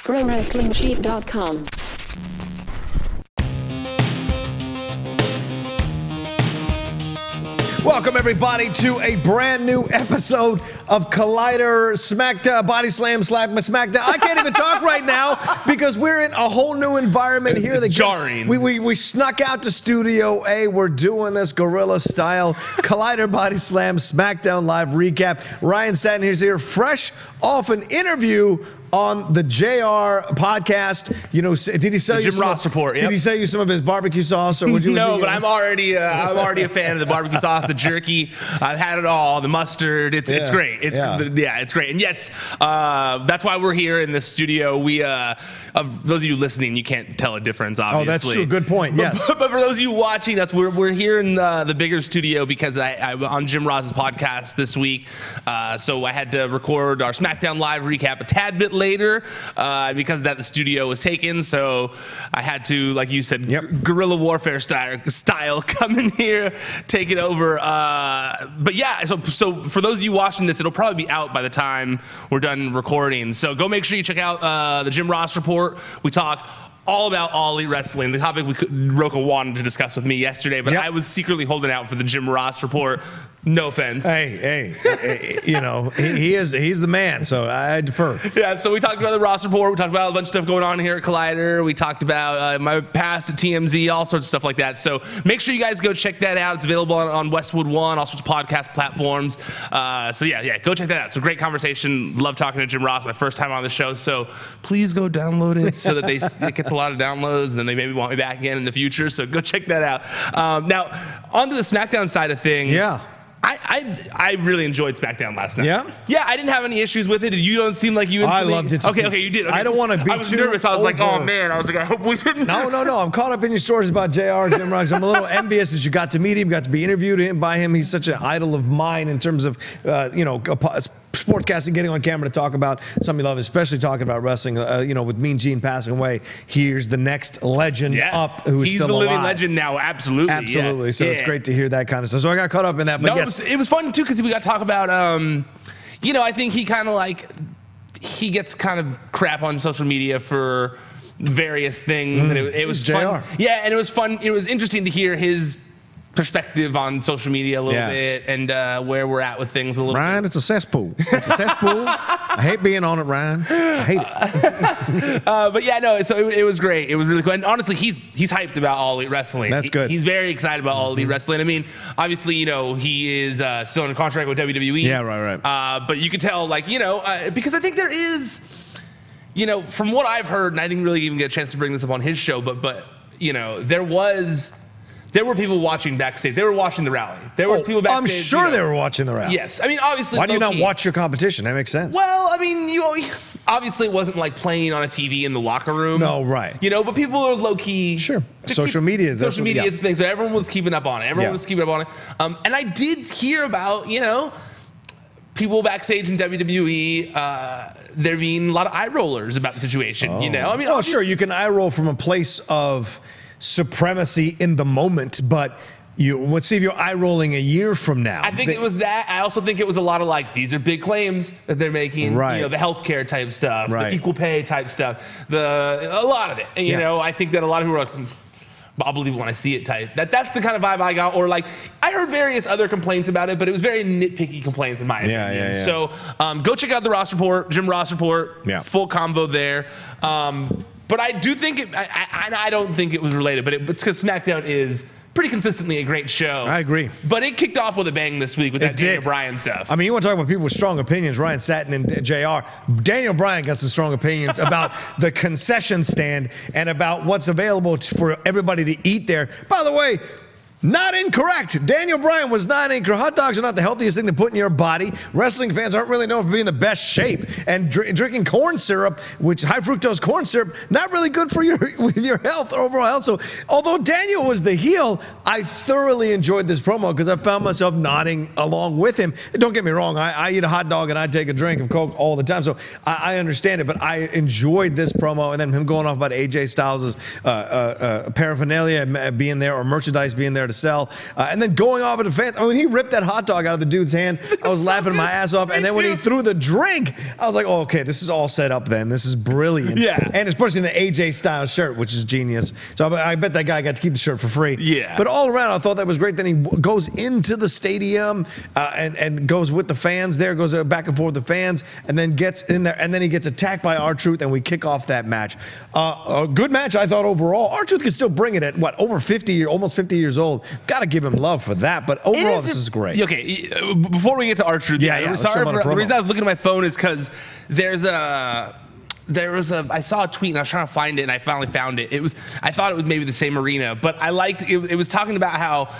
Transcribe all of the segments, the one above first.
ProWrestlingSheet.com. Welcome, everybody, to a brand new episode of Collider SmackDown, Body Slam SmackDown. I can't even talk right now because we're in a whole new environment here. It's jarring. We snuck out to Studio A. We're doing this guerrilla style Collider Body Slam SmackDown live recap. Ryan Satin here's here, fresh off an interview on the JR podcast. You know, did he sell you Jim Ross report? Yep. Did he sell you some of his barbecue sauce, or would you? No, but I'm already a fan of the barbecue sauce, the jerky. I've had it all. The mustard. It's great. It's great. And yes, that's why we're here in the studio. We of those of you listening, you can't tell a difference, obviously. Oh, that's true. Good point. Yes. But for those of you watching us, we're here in the bigger studio because I'm on Jim Ross's podcast this week. So I had to record our SmackDown Live recap a tad bit later because of that the studio was taken. So I had to, like you said, guerrilla warfare style come in here, take it over. But yeah, so for those of you watching this, it'll probably be out by the time we're done recording. So go make sure you check out the Jim Ross report. We talk all about All Elite Wrestling, the topic Rocha wanted to discuss with me yesterday, but I was secretly holding out for the Jim Ross report. No offense. Hey, you know, he's the man, so I defer. Yeah, so we talked about the Ross report. We talked about a bunch of stuff going on here at Collider. We talked about my past at TMZ, all sorts of stuff like that. So make sure you guys go check that out. It's available on Westwood One, all sorts of podcast platforms. So yeah, go check that out. It's a great conversation. Love talking to Jim Ross. My first time on the show, so please go download it so that it gets a lot of downloads, and then they maybe want me back again in the future. So go check that out. Now, onto the SmackDown side of things. Yeah. I really enjoyed SmackDown last night. Yeah? Yeah, I didn't have any issues with it. You don't seem like you instantly... I loved it. Okay, you did. Okay. I don't want to be I was nervous. I was like, oh, man. I was like, I hope we didn't... No. I'm caught up in your stories about JR, Jim Ross. I'm a little envious that you got to meet him, got to be interviewed by him. He's such an idol of mine in terms of, sportscasting, getting on camera to talk about something you love, especially talking about wrestling. With Mean Gene passing away, here's the next legend up who's still alive. He's the living legend now, absolutely. Absolutely. So it's great to hear that kind of stuff. So I got caught up in that. But yes. It was fun, too, because we got to talk about, I think he kind of he gets kind of crap on social media for various things. And it was fun. JR. Yeah, and it was fun. It was interesting to hear his perspective on social media a little bit and where we're at with things a little Ryan, bit. it's a cesspool. It's a cesspool. I hate being on it, Ryan. I hate it. But yeah, no, so it was great. It was really cool. And honestly, he's hyped about All Elite Wrestling. That's good. He's very excited about All Elite Wrestling. I mean, obviously, he is still in a contract with WWE. Yeah, right. But you could tell, because I think there is, from what I've heard, and I didn't really even get a chance to bring this up on his show, but there were people watching backstage. They were watching the rally. There were people backstage. I'm sure they were watching the rally. Yes. I mean, obviously, why do you not watch your competition? That makes sense. Well, I mean, obviously it wasn't like playing on a TV in the locker room. No, right. But people are low-key. Sure. Social media is the thing. So everyone was keeping up on it. And I did hear about, people backstage in WWE, there being a lot of eye rollers about the situation, I mean, sure, you can eye roll from a place of supremacy in the moment, but let's see if you're eye rolling a year from now. I think it was that. I also think it was a lot of these are big claims that they're making. Right. The healthcare type stuff, right. The equal pay type stuff, a lot of it. And, I think that a lot of people are like, I'll believe it when I see it type. That's the kind of vibe I got. Or I heard various other complaints about it, but it was very nitpicky complaints in my opinion. Yeah. So go check out the Ross report, Jim Ross report. Yeah. Full combo there. But I do think I don't think it was related, but it's because SmackDown is pretty consistently a great show. I agree. But it kicked off with a bang this week with that Daniel Bryan stuff. I mean, you want to talk about people with strong opinions, Ryan Satin and JR. Daniel Bryan got some strong opinions about the concession stand and about what's available for everybody to eat there. By the way, not incorrect. Daniel Bryan was not incorrect. Hot dogs are not the healthiest thing to put in your body. Wrestling fans aren't really known for being the best shape. And drinking corn syrup, which high fructose corn syrup, not really good for your health, overall health. So although Daniel was the heel, I thoroughly enjoyed this promo because I found myself nodding along with him. Don't get me wrong. I eat a hot dog and I take a drink of Coke all the time. So I understand it, but I enjoyed this promo and then him going off about AJ Styles' paraphernalia being there or merchandise being there there to sell. And then going off at the fans. I mean, he ripped that hot dog out of the dude's hand. I was laughing my ass off. And then when he threw the drink, I was like, oh, okay, this is all set up then. This is brilliant. Yeah. And especially in the AJ style shirt, which is genius. So I bet that guy got to keep the shirt for free. Yeah. But all around, I thought that was great. Then he goes into the stadium and goes with the fans there, goes back and forth with the fans, and then gets in there, and then he gets attacked by R-Truth, and we kick off that match. A good match, I thought, overall. R-Truth can still bring it at, what, over 50, almost 50 years old. Got to give him love for that, but overall, this is great. Okay, before we get to R-Truth, yeah, sorry for the reason I was looking at my phone is because I saw a tweet and I was trying to find it and I finally found it. I thought it was maybe the same arena, but I liked it. It was talking about how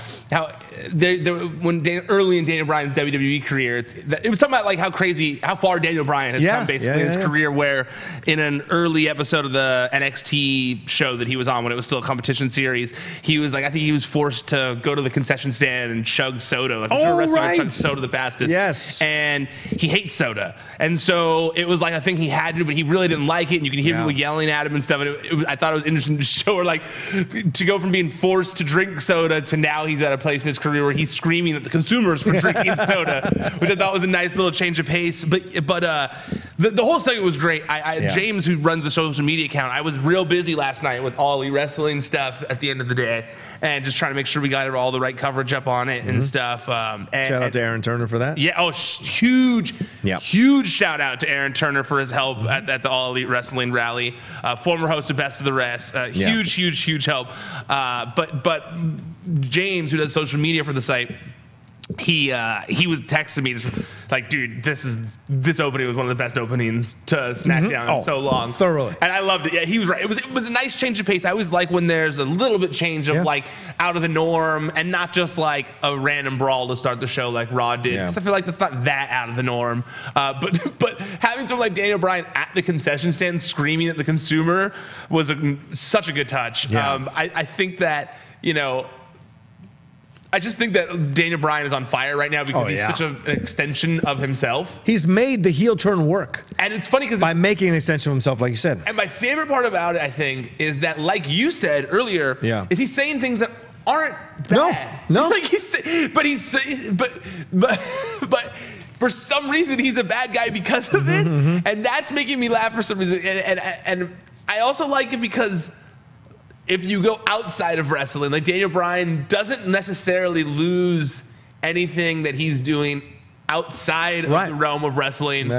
early in Daniel Bryan's WWE career, it was talking about like how far Daniel Bryan has come basically in his career, where in an early episode of the NXT show that he was on when it was still a competition series, he was like, I think he was forced to go to the concession stand and chug soda. Like, chug soda the fastest. Yes. And he hates soda. And so it was like, I think he had to, but he really didn't like it. And you can hear people yelling at him and stuff. And I thought it was interesting to show her, like, to go from being forced to drink soda to now he's at a place in his career where he's screaming at the consumers for drinking soda, which I thought was a nice little change of pace. But the whole segment was great. James, who runs the social media account, I was real busy last night with All Elite Wrestling stuff at the end of the day, and just trying to make sure we got all the right coverage up on it and stuff. Shout out to Aaron Turner for that. Yeah. Oh, huge shout out to Aaron Turner for his help at the All Elite Wrestling rally. Former host of Best of the Rest. Huge help. But James, who does social media for the site, he was texting me just like, dude, this opening was one of the best openings to SmackDown in so long. Thoroughly. And I loved it. Yeah, he was right. It was a nice change of pace. I always like when there's a little bit change of like out of the norm and not just like a random brawl to start the show like Raw did. Because I feel like that's not that out of the norm. But having someone like Daniel Bryan at the concession stand screaming at the consumer was such a good touch. I think that, I just think that Daniel Bryan is on fire right now because he's such an extension of himself. He's made the heel turn work. And it's funny because by making an extension of himself, like you said. And my favorite part about it, I think, is that, like you said earlier, is he's saying things that aren't bad. No. Like but for some reason he's a bad guy because of it, and that's making me laugh for some reason. And I also like it because if you go outside of wrestling, like Daniel Bryan doesn't necessarily lose anything that he's doing outside of the realm of wrestling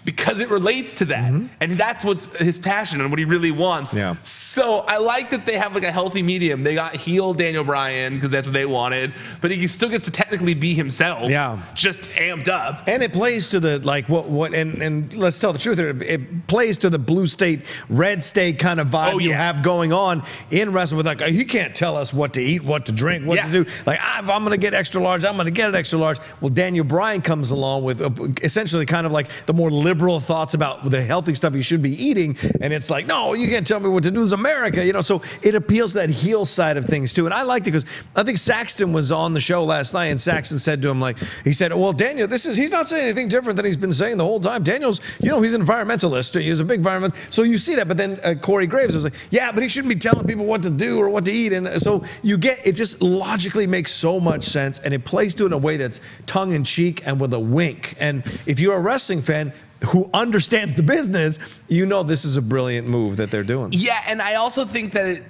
because it relates to that. And that's what's his passion and what he really wants. So I like that they have like a healthy medium. They got heel Daniel Bryan because that's what they wanted, but he still gets to technically be himself. Just amped up. And it plays to the like and let's tell the truth here, it plays to the blue state, red state kind of vibe you have going on in wrestling with like, he can't tell us what to eat, what to drink, what to do. Like, if I'm gonna get extra large, I'm gonna get an extra large. Well, Daniel Bryan comes along with essentially kind of like the more liberal thoughts about the healthy stuff you should be eating, and it's like, no, you can't tell me what to do. It's America, so it appeals to that heel side of things too. And I liked it because I think Saxton was on the show last night, and Saxton said to him, like, he said, well, Daniel, he's not saying anything different than he's been saying the whole time. Daniel's, he's an environmentalist. He's a big environment. So you see that. But then Corey Graves was like, yeah, but he shouldn't be telling people what to do or what to eat. And so you get, it just logically makes so much sense, and it plays to it in a way that's tongue in cheek and with a wink. And if you're a wrestling fan who understands the business, this is a brilliant move that they're doing. Yeah, and I also think that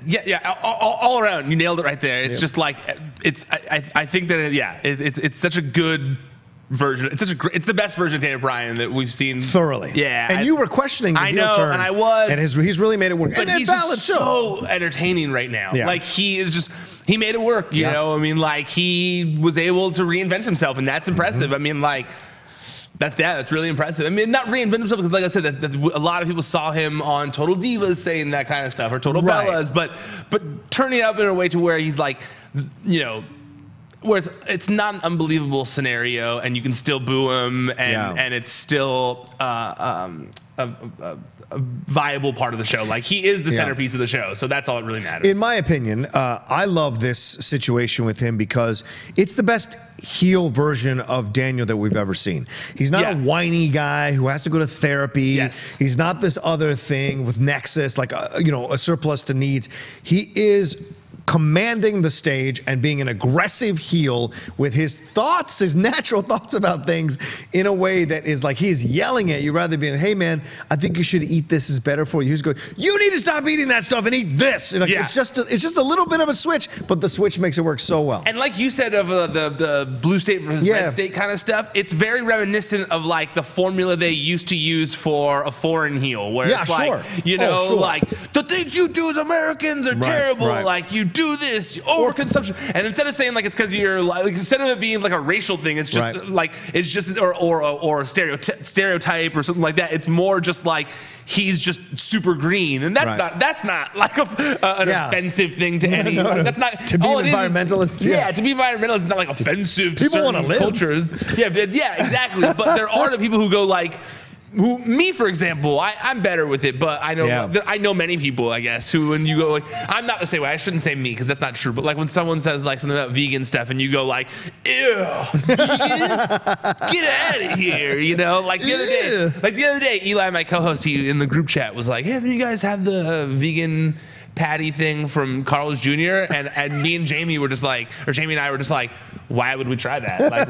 all around, you nailed it right there. It's just like I think that it's such a good version. It's the best version of Daniel Bryan that we've seen thoroughly. Yeah, and you were questioning the heel turn, and I was, and he's really made it work. But he's just so entertaining right now. Like he made it work. You know, I mean, like he was able to reinvent himself, and that's impressive. I mean, like. That's really impressive. I mean, not reinvent himself because, like I said, that a lot of people saw him on Total Divas saying that kind of stuff or Total Bellas, but turning it up in a way to where he's like, where it's not an unbelievable scenario and you can still boo him and it's still a viable part of the show. Like he is the centerpiece of the show, so that's all that really matters. In my opinion, I love this situation with him because it's the best heel version of Daniel that we've ever seen. He's not a whiny guy who has to go to therapy. He's not this other thing with Nexus, like a surplus to needs. He is commanding the stage and being an aggressive heel with his thoughts, his natural thoughts about things in a way that is like he's yelling at you rather than being, hey man, I think you should eat this, is better for you. He's going, you need to stop eating that stuff and eat this. And like, it's just a little bit of a switch, but the switch makes it work so well. And like you said of the blue state versus red state kind of stuff, it's very reminiscent of like the formula they used to use for a foreign heel, where it's like, you know, like the things you do as Americans are terrible. Like you do this overconsumption, and instead of saying like it's because you're like, instead of it being like a racial thing, it's just like it's just or a stereotype or something like that. It's more just like he's just super green, and that's not like an offensive thing to any. That's not to be environmentalist. To be environmentalist is not like offensive to people want to live. Cultures. Yeah, exactly. But there are the people who go like, me for example, I'm better with it, but I know many people, I guess, who when you go like, I'm not the same way. I shouldn't say me because that's not true. But like when someone says like something about vegan stuff, and you go like, ew, vegan? Get out of here, you know? Like the other day, Eli, my co-host, he in the group chat was like, hey, do you guys have the vegan patty thing from Carl's Jr.? And me and Jamie were just like, or Jamie and I were just like, why would we try that? Like,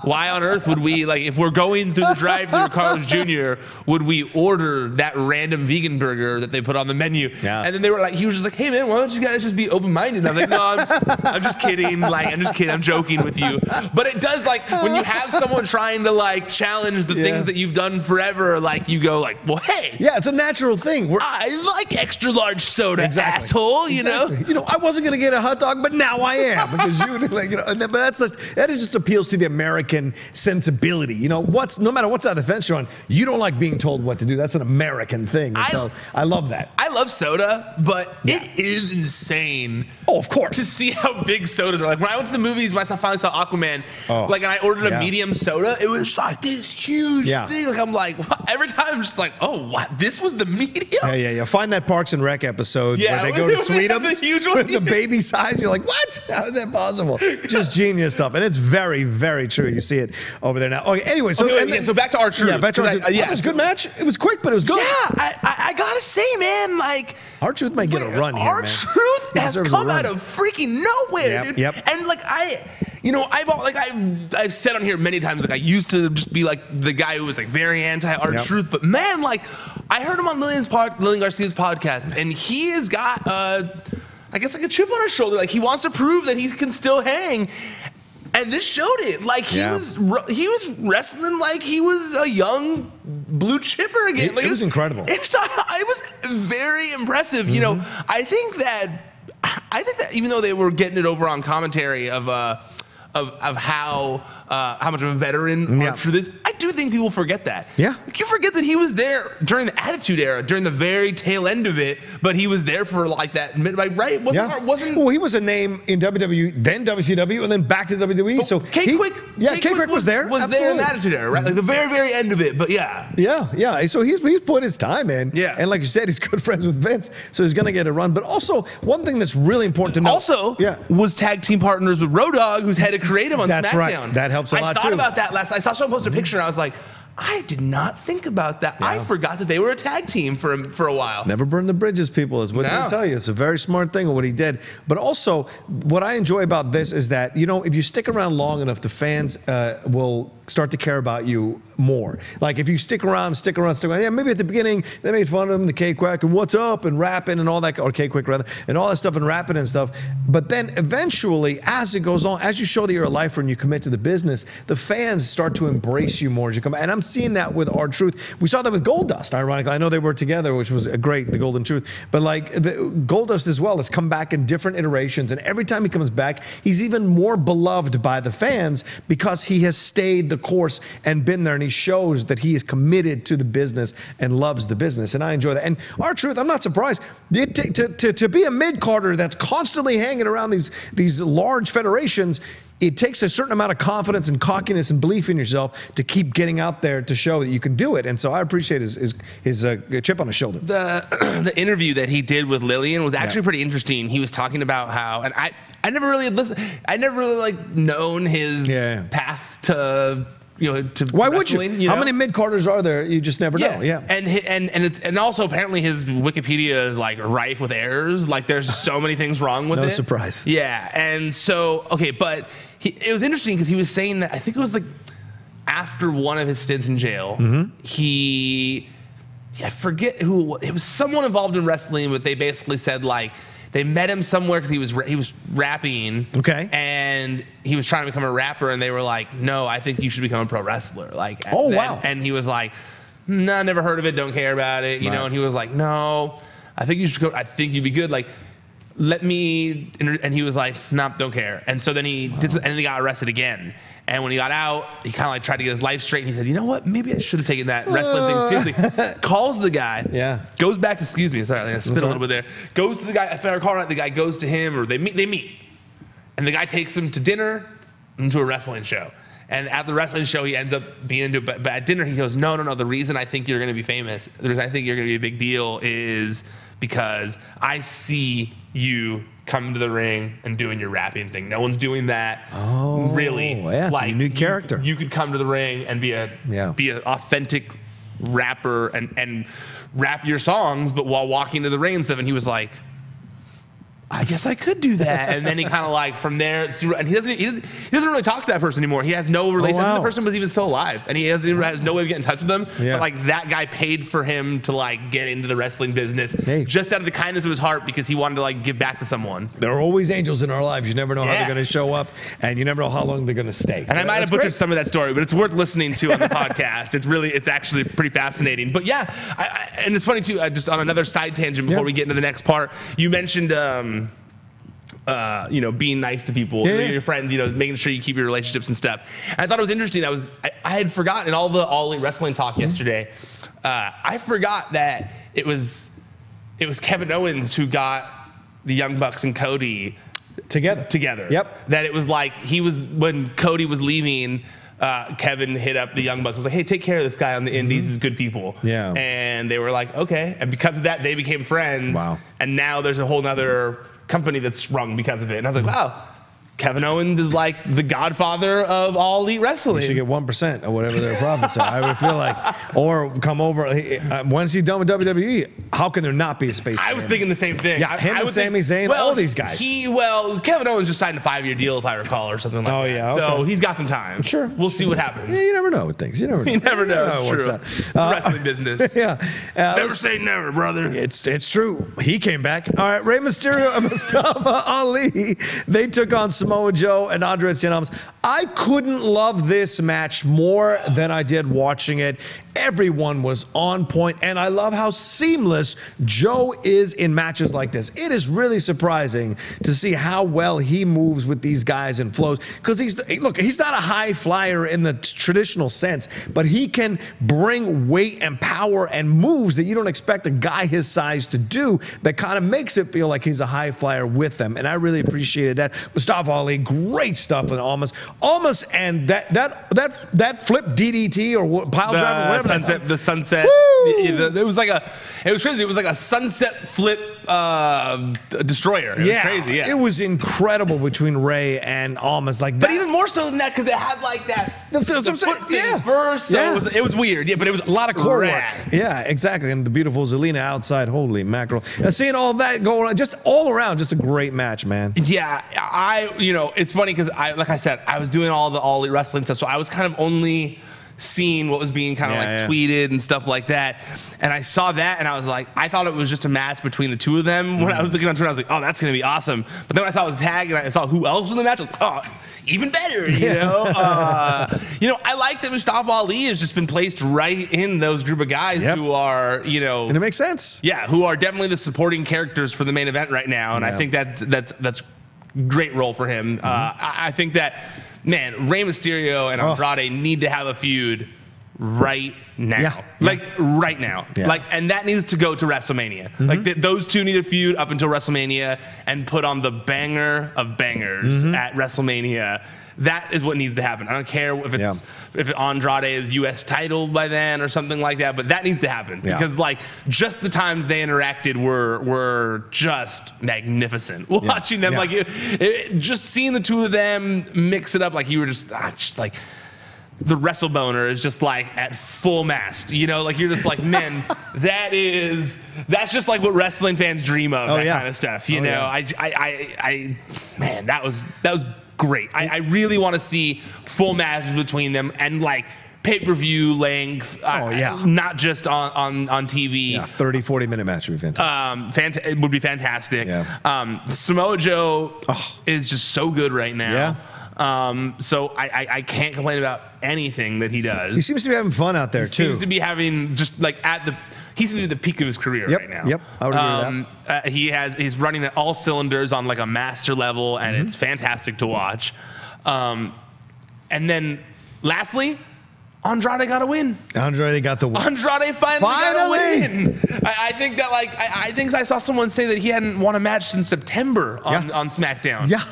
why on earth would we, like, if we're going through the drive-thru at Carl's Jr., would we order that random vegan burger that they put on the menu? And then they were like, he was just like, hey man, why don't you guys just be open-minded? And I'm like, no, I'm just kidding. Like, I'm just kidding. I'm joking with you. But it does, like, when you have someone trying to like challenge the things that you've done forever, like you go like, well, hey. Yeah, it's a natural thing. I like extra large soda, asshole, you know? You know, I wasn't going to get a hot dog, but now I am because you, like, you know, but that just appeals to the American sensibility. You know, no matter what side of the fence you're on, you don't like being told what to do. That's an American thing. And so I love that. I love soda, but it is insane. Oh, of course. To see how big sodas are. Like when I went to the movies, when I finally saw Aquaman, like, and I ordered a medium soda, it was like this huge thing. Like I'm like, every time I'm just like, oh, what? This was the medium? Yeah. Find that Parks and Rec episode where they go to Sweetums with the baby size. You're like, what? How is that possible? Just genius stuff. And it's very, very true. You see it over there now. Okay, anyway, so back to R-Truth. Yeah, back to R-Truth. It was a good match. It was quick, but it was good. Yeah, I gotta say, man, like, R-Truth might get a run here, man. R-Truth has come out of freaking nowhere, dude. And like I've said on here many times, like I used to just be like the guy who was like very anti R-Truth, but man, like I heard him on Lillian Garcia's podcast, and he has got I guess like a chip on his shoulder. Like he wants to prove that he can still hang. And this showed it. Like he was wrestling like he was a young blue chipper again. Like, it was incredible. It was very impressive. You know, I think that even though they were getting it over on commentary of how much of a veteran R-Truth is, I do think people forget that. Yeah. Like, you forget that he was there during the Attitude Era, during the very tail end of it, but he was there for like that, like, right? Well, he was a name in WWE, then WCW, and then back to WWE. So K-Quick was there. Was there in the Attitude Era, right? Like the very, very end of it, but Yeah. So he's put his time in. Yeah. And like you said, he's good friends with Vince, so he's going to get a run. But also, one thing that's really important to know. Also, was tag team partners with Road Dogg, who's head of creative on SmackDown. That's right. That helps a lot, too. I thought about that last night. I saw someone post a picture, and I was like, I did not think about that. I forgot that they were a tag team for a while. Never burn the bridges, people, is what they tell you. It's a very smart thing of what he did. But also, what I enjoy about this is that, you know, if you stick around long enough, the fans will start to care about you more. Like if you stick around. Yeah, maybe at the beginning they made fun of him, the K-Quack, and what's up, and rapping and all that, or K-Quick rather, and all that stuff, and rapping and stuff. But then eventually, as it goes on, as you show that you're a lifer and you commit to the business, the fans start to embrace you more as you come. And I'm seeing that with R-Truth. We saw that with Goldust, ironically. I know they were together, which was great, the Golden Truth. But like the Goldust as well has come back in different iterations, and every time he comes back, he's even more beloved by the fans because he has stayed the course and been there, and he shows that he is committed to the business and loves the business, and I enjoy that. And R-Truth, I'm not surprised. To be a mid-carder that's constantly hanging around these large federations, it takes a certain amount of confidence and cockiness and belief in yourself to keep getting out there to show that you can do it. And so I appreciate his chip on his shoulder. The interview that he did with Lillian was actually pretty interesting. He was talking about how, and I never really listened. I never really like known his path to to Why would you? wrestling, How many mid-carders are there? You just never know. Yeah. And also apparently his Wikipedia is like rife with errors. Like there's so many things wrong with it. No surprise. Yeah. And so, okay, but it was interesting because he was saying that, I think it was like after one of his stints in jail, I forget who, it was someone involved in wrestling, but they basically said like, they met him somewhere because he was rapping. Okay. And he was trying to become a rapper, and they were like, "No, I think you should become a pro wrestler." Like, wow. And he was like, "No, never heard of it. Don't care about it." You know. And he was like, "No, I think you should go. I think you'd be good. Like, let me." And he was like, "Nah, don't care." And so then he did, and then he got arrested again. And when he got out, he kind of like tried to get his life straight. And he said, "You know what? Maybe I should have taken that wrestling thing seriously." Calls the guy. Yeah. Goes back to, excuse me, sorry, I spit a little bit there. Goes to the guy, if I recall right, the guy goes to him, or they meet. And the guy takes him to dinner and to a wrestling show. And at the wrestling show, he ends up being into it. But at dinner, he goes, no, the reason I think you're going to be famous, the reason I think you're going to be a big deal is because I see you come to the ring and doing your rapping thing. No one's doing that. Oh, really. Yeah, it's a unique character. You could come to the ring and be an authentic rapper and rap your songs, but while walking to the ring and stuff. And he was like, I guess I could do that. And then he kind of like from there, and he doesn't really talk to that person anymore. He has no relationship. The person was even still alive, and he has no way of getting in touch with them. Yeah. But like that guy paid for him to like get into the wrestling business just out of the kindness of his heart because he wanted to like give back to someone. There are always angels in our lives. You never know how they're going to show up, and you never know how long they're going to stay. And I might have butchered some of that story, but it's worth listening to on the podcast. It's actually pretty fascinating. But yeah, and it's funny too. Just on another side tangent before we get into the next part, you mentioned. Being nice to people, your friends, making sure you keep your relationships and stuff. And I thought it was interesting. I had forgotten in all the All Elite Wrestling talk yesterday. I forgot that it was Kevin Owens who got the Young Bucks and Cody together. Yep. That it was like when Cody was leaving. Kevin hit up the Young Bucks, was like, "Hey, take care of this guy on the Indies. He's good people." Yeah. And they were like, "Okay." And because of that, they became friends. Wow. And now there's a whole nother company that's sprung because of it. And I was like, wow, Kevin Owens is like the godfather of All Elite Wrestling. You should get 1% or whatever their profits are. I would feel like, or come over. Once he's done with WWE, how can there not be a space? I was thinking the same thing. Yeah, him and Sami Zayn, all these guys. Kevin Owens just signed a 5-year deal, if I recall, or something like that. Oh yeah, okay. So he's got some time. Sure, we'll see what happens. Yeah, you never know with things. You never know. You never know. How it works out. It's the wrestling business. Yeah, never say never, brother. It's true. He came back. All right, Rey Mysterio and Mustafa Ali. They took on Samoa Joe and Andrade. I couldn't love this match more than I did watching it. Everyone was on point, and I love how seamless Joe is in matches like this. It is really surprising to see how well he moves with these guys and flows, because he's not a high flyer in the traditional sense, but he can bring weight and power and moves that you don't expect a guy his size to do, that kind of makes it feel like he's a high flyer with them, and I really appreciated that. Mustafa Ali, great stuff with Almas, and that flip DDT or pile driver, whatever. The sunset. It was crazy. It was like a sunset flip destroyer. It was crazy. Yeah, it was incredible between Rey and Almas, like that. But even more so than that, because it had like that the foot thing first. So it was weird. Yeah, but it was a lot of core work. Yeah, exactly. And the beautiful Zelina outside. Holy mackerel! Seeing all that going on, just all around, just a great match, man. Yeah, it's funny because like I said, I was doing all the All Elite Wrestling stuff, so I was kind of only seeing what was being kind of tweeted and stuff like that. And I saw that and I was like, I thought it was just a match between the two of them. When I was looking on Twitter, I was like, oh, that's going to be awesome. But then when I saw his tag and I saw who else was in the match, I was like, oh, even better, you know? I like that Mustafa Ali has just been placed right in those group of guys who are, And it makes sense. Yeah, who are definitely the supporting characters for the main event right now. And I think that's great role for him. I think that, man, Rey Mysterio and Andrade need to have a feud right now. Right now. Yeah. And that needs to go to WrestleMania. Those two need a feud up until WrestleMania and put on the banger of bangers at WrestleMania. That is what needs to happen. I don't care if Andrade is U.S. title by then or something like that, but that needs to happen because just the times they interacted were just magnificent. Watching them, just seeing the two of them mix it up, like you were just like, the WrestleBoner is just like at full mast, you know, like you're just like, man, that's just like what wrestling fans dream of, kind of stuff, you know. Man, that was great. I really want to see full matches between them and like pay-per-view length, not just on TV. Yeah, 30-40 minute match would be fantastic. It would be fantastic. Yeah. Samoa Joe is just so good right now. Yeah. So I can't complain about anything that he does. He seems to be having fun out there too. He seems to be having just like he seems to be at the peak of his career right now. Yep, I would agree with that. He's running at all cylinders on like a master level, and it's fantastic to watch. And then lastly, Andrade got a win. Andrade got the win. Andrade finally got a win. I think that I think I saw someone say that he hadn't won a match since September on SmackDown. Yeah.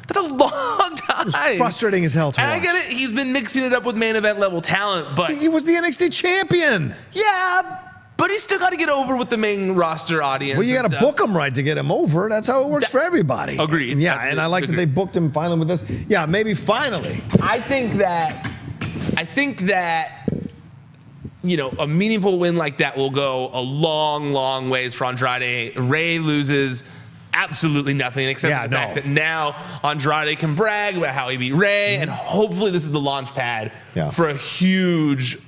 That's a long time. It's frustrating as hell to watch. I get it. He's been mixing it up with main event level talent, but he was the NXT champion. Yeah, but he's still got to get over with the main roster audience. Well, you got to book him right to get him over. That's how it works for everybody. Agreed. Yeah, and I like that they booked him finally with this. Yeah, maybe finally. I think that you know, a meaningful win like that will go a long, long ways for Andrade. Ray loses absolutely nothing except for the fact that now Andrade can brag about how he beat Ray, and hopefully this is the launch pad for a huge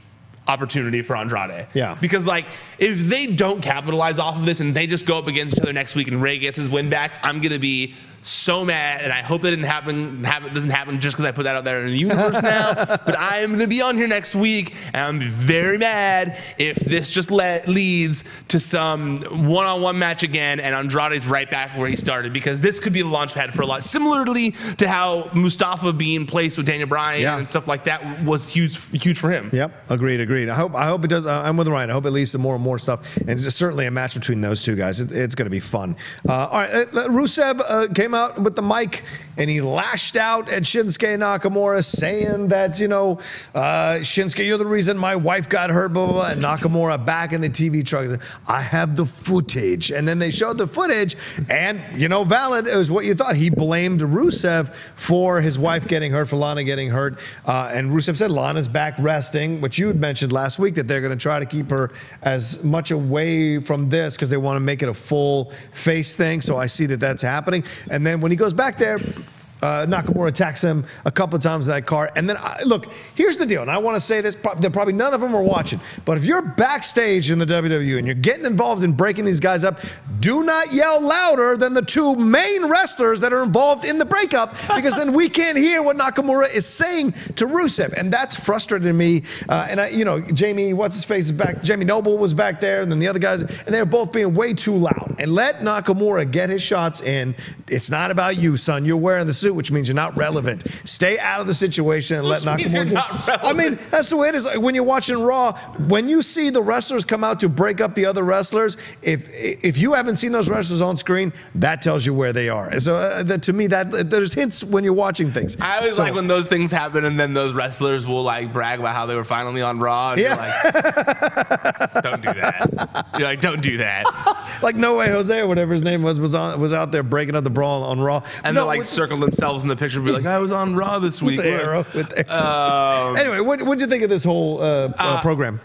opportunity for Andrade. Yeah. Because like if they don't capitalize off of this and they just go up against each other next week and Ray gets his win back, I'm gonna be so mad, and I hope that doesn't happen just because I put that out there in the universe now. But I am gonna be on here next week, and I'm very mad if this just leads to some one-on-one match again, and Andrade's right back where he started, because this could be the launch pad for a lot. Similarly to how Mustafa being placed with Daniel Bryan and stuff like that was huge for him. Yep, agreed. I hope it does. I'm with Ryan. I hope it leads to more and more stuff, and it's certainly a match between those two guys. It's going to be fun. All right, Rusev came out with the mic and he lashed out at Shinsuke Nakamura, saying that, you know, Shinsuke, you're the reason my wife got hurt, blah, blah, blah. And Nakamura back in the TV truck said, I have the footage. And then they showed the footage, and, you know, valid, it was what you thought. He blamed Rusev for his wife getting hurt, for Lana getting hurt. And Rusev said Lana's back resting, which you had mentioned last week, that they're going to try to keep her as much away from this because they want to make it a full face thing. So I see that that's happening. And then when he goes back there, Nakamura attacks him a couple of times in that car. And then, look, here's the deal. And I want to say this, probably none of them are watching. But if you're backstage in the WWE and you're getting involved in breaking these guys up, do not yell louder than the two main wrestlers that are involved in the breakup, because then we can't hear what Nakamura is saying to Rusev. And that's frustrating me. You know, Jamie, what's-his-face is back. Jamie Noble was back there, and then the other guys. And they were both being way too loud. And let Nakamura get his shots in. It's not about you, son. You're wearing the suit, which means you're not relevant. Stay out of the situation and let Nakamura do it. I mean, that's the way it is. Like when you're watching Raw, when you see the wrestlers come out to break up the other wrestlers, if you haven't seen those wrestlers on screen, that tells you where they are. So to me, that there's hints when you're watching things. I always like when those things happen, and then those wrestlers will like brag about how they were finally on Raw. And you're like, don't do that. You're like, don't do that. Like No Way Jose or whatever his name was out there breaking up the brawl on Raw, and they'll like circle themselves in the picture and be like, I was on Raw this week. With the arrow. Anyway, what'd you think of this whole program?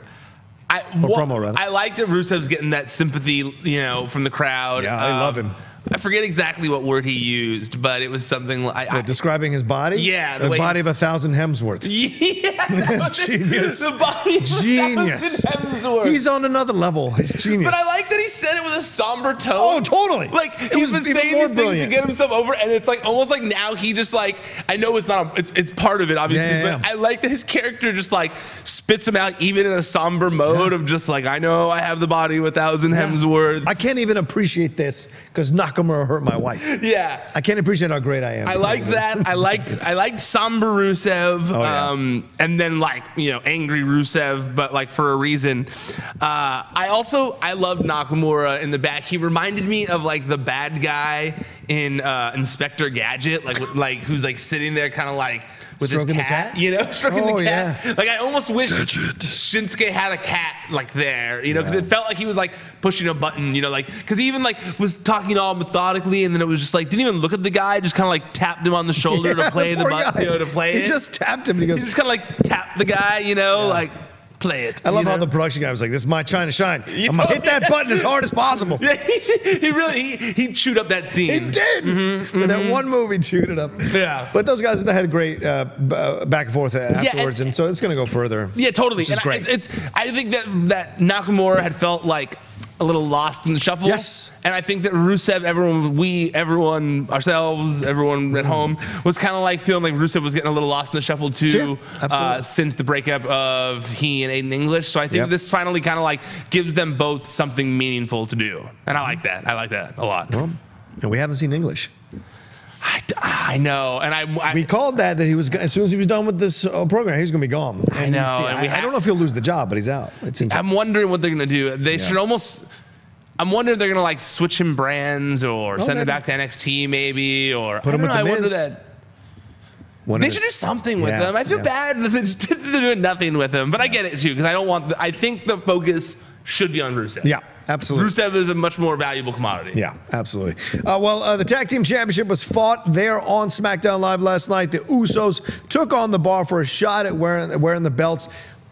Promo, rather. I like that Rusev's getting that sympathy, you know, from the crowd. Yeah, I love him. I forget exactly what word he used, but it was something like describing his body. Yeah, the body of 1,000 Hemsworths. Yeah, that's genius. The body of genius. 1,000 Hemsworths. He's on another level. He's genius. But I like that he said it with a somber tone. Oh, totally. Like he's been saying these things to get himself over, and it's like almost like now he just like, I know it's not it's part of it obviously, but I like that his character just like spits him out even in a somber mode of just like, I know I have the body of 1,000 Hemsworths. I can't even appreciate this because Nakamura hurt my wife. Yeah, I can't appreciate how great I am. I like that. I liked somber Rusev, and then like, you know, angry Rusev, but like for a reason. I loved Nakamura in the back. He reminded me of like the bad guy in Inspector Gadget, like who's like sitting there kind of like with Stroking his the cat? You know, stroking the cat. Yeah. Like I almost wish Shinsuke had a cat like there, you know, because it felt like he was like pushing a button, you know, like because he even like was talking all methodically, and then it was just like didn't even look at the guy, just kind of like tapped him on the shoulder to play the button, you know, to play it. He just tapped him, and he goes. He just kind of like tapped the guy, you know, like. Play it. I love how the production guy was like, "This is my time to shine. I'm gonna hit that button as hard as possible." Yeah, he really he chewed up that scene. He did. With that one move, he chewed it up. Yeah. But those guys had a great back and forth afterwards, and so it's gonna go further. Yeah, totally. Which is great. I think that Nakamura had felt like a little lost in the shuffle. Yes. And I think that Rusev, everyone, ourselves, everyone at home, was kind of like feeling like Rusev was getting a little lost in the shuffle too, since the breakup of he and Aiden English. So I think this finally kind of like gives them both something meaningful to do. And I like that. I like that a lot. Well, and we haven't seen English. I know, and we called that he was as soon as he was done with this program, he was going to be gone. And I know. I don't know if he'll lose the job, but he's out. It seems. I'm wondering what they're going to do. They should almost. I'm wondering if they're going to like switch him brands or send him back to NXT maybe, or put him with the Miz. They should do something with him. I feel bad that they're doing nothing with him, but I get it too because I don't want. I think the focus should be on Rusev. Yeah. Absolutely. Rusev is a much more valuable commodity. Yeah, absolutely. The Tag Team Championship was fought there on SmackDown Live last night. The Usos took on the Bar for a shot at wearing the belts.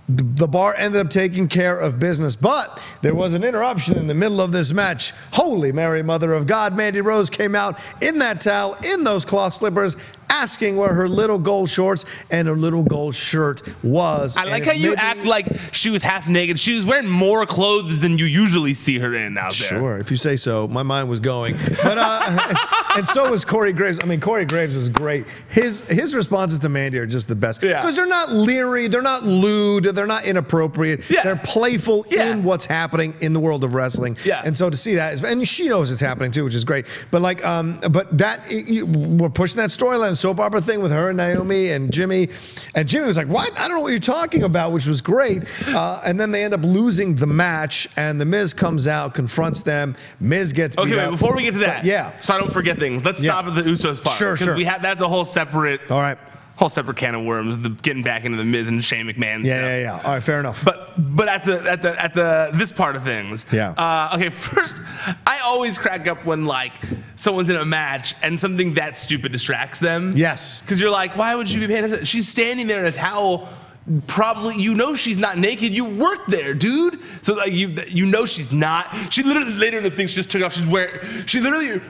The Bar ended up taking care of business, but there was an interruption in the middle of this match. Holy Mary, Mother of God, Mandy Rose came out in that towel, in those cloth slippers, asking where her little gold shorts and her little gold shirt was. I like how you act like she was half naked. She was wearing more clothes than you usually see her in out there. Sure, if you say so. My mind was going. But and so was Corey Graves. I mean, Corey Graves was great. His responses to Mandy are just the best. Because they're not leery, they're not lewd, they're not inappropriate. Yeah. They're playful in what's happening in the world of wrestling. Yeah. And so to see that, and she knows it's happening too, which is great. But like, we're pushing that storyline. Soap opera thing with her and Naomi and Jimmy. And Jimmy was like, "What? I don't know what you're talking about," which was great. And then they end up losing the match, and the Miz comes out, confronts them. Miz gets beat up. Wait, before we get to that, so I don't forget things, let's stop at the Usos part. Sure. Because that's a whole separate whole separate can of worms, getting back into the Miz and Shane McMahon stuff. Yeah. All right, fair enough. But at the this part of things, okay. First, I always crack up when like someone's in a match and something that stupid distracts them. Yes. Because you're like, why would you be paying attention? She's standing there in a towel. Probably, you know she's not naked. You work there, dude. So like you know she's not. She literally later in the thing she just took off. She literally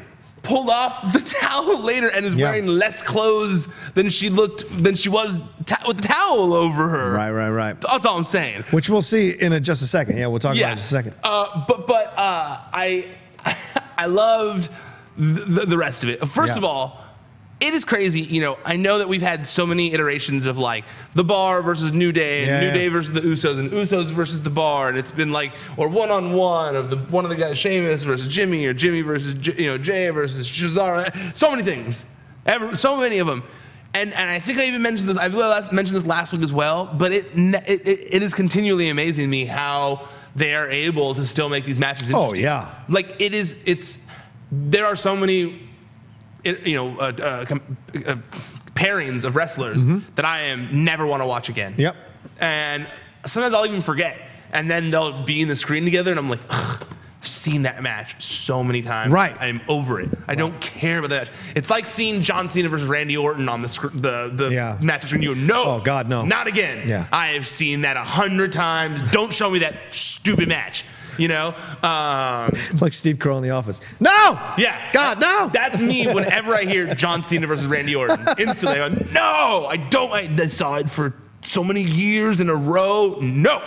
pulled off the towel later and is wearing less clothes than she was with the towel over her. Right. That's all I'm saying. Which we'll see in just a second. Yeah, we'll talk about it in just a second. But I loved the rest of it. First of all, it is crazy. You know, I know that we've had so many iterations of like the Bar versus New Day and New Day versus the Usos and Usos versus the Bar, and it's been like or one-on-one of one of the guys, Sheamus versus Jimmy, or Jimmy versus Jay versus Cesaro. So many things, so many of them. And I think I even mentioned this. I mentioned this last week as well. But it is continually amazing to me how they are able to still make these matches interesting. Oh yeah, like there are so many. Pairings of wrestlers that I never want to watch again. Yep. And sometimes I'll even forget, and then they'll be in the screen together, and I'm like, ugh, I've seen that match so many times. Right. I'm over it. I don't care about that. It's like seeing John Cena versus Randy Orton on the match screen. You go, no. Oh God, no. Not again. Yeah. I have seen that 100 times. Don't show me that stupid match. You know, it's like Steve Carell in The Office. No, God, no. That's me whenever I hear John Cena versus Randy Orton. Instantly, I go, no, I don't. I saw it for so many years in a row. No,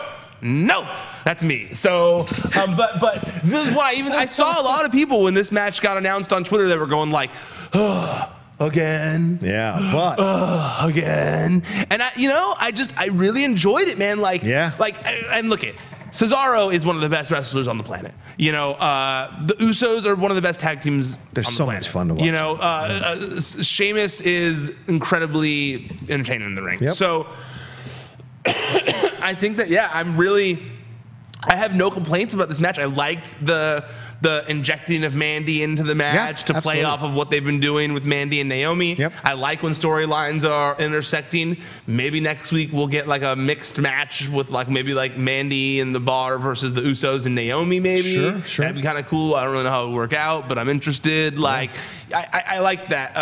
that's me. So, but this is what I saw a lot of people when this match got announced on Twitter that were going like, again. Yeah, but again. And I really enjoyed it, man. Like, and look it. Cesaro is one of the best wrestlers on the planet. You know, the Usos are one of the best tag teams on the planet. They're so much fun to watch. You know, Sheamus is incredibly entertaining in the ring. Yep. So I think that, I'm really I have no complaints about this match. I liked the injecting of Mandy into the match to play off of what they've been doing with Mandy and Naomi. Yep. I like when storylines are intersecting. Maybe next week we'll get like a mixed match with like maybe like Mandy and the Bar versus the Usos and Naomi maybe. Sure. That'd be kind of cool. I don't really know how it would work out, but I'm interested. Like, I like that.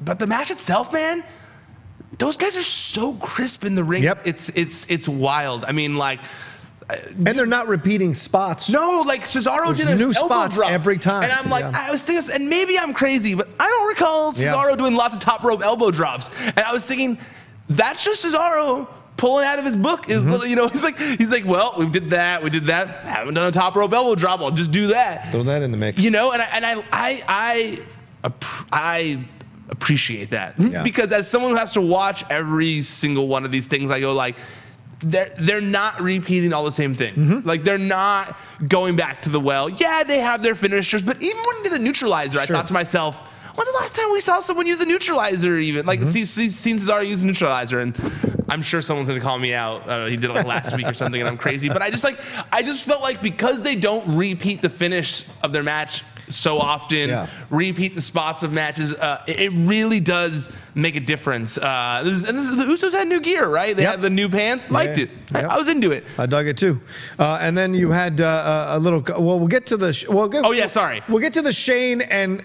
But the match itself, man, those guys are so crisp in the ring. Yep. It's wild. I mean, like, and they're not repeating spots. no, like Cesaro did a new elbow spots drop every time. and I'm like, I was thinking, and maybe I'm crazy, but I don't recall Cesaro doing lots of top rope elbow drops. And I was thinking, that's just Cesaro pulling out of his book. Is you know, he's like, well, we did that. Haven't done a top rope elbow drop. I'll just do that. Throw that in the mix. You know, and I appreciate that because as someone who has to watch every single one of these things, I go like, they're not repeating all the same things. Like they're not going back to the well. Yeah, they have their finishers, but even when you did the neutralizer, I thought to myself, when's the last time we saw someone use the neutralizer even? Like, seen Cesaro use the neutralizer, and I'm sure someone's gonna call me out. He did it like last week or something, and I'm crazy. But I just felt like because they don't repeat the finish of their match so often, repeat the spots of matches, it really does make a difference. The Usos had new gear, right? They had the new pants. Liked it. I was into it. I dug it too. And then you had a little. Well, we'll get to the. Sorry. We'll get to the Shane and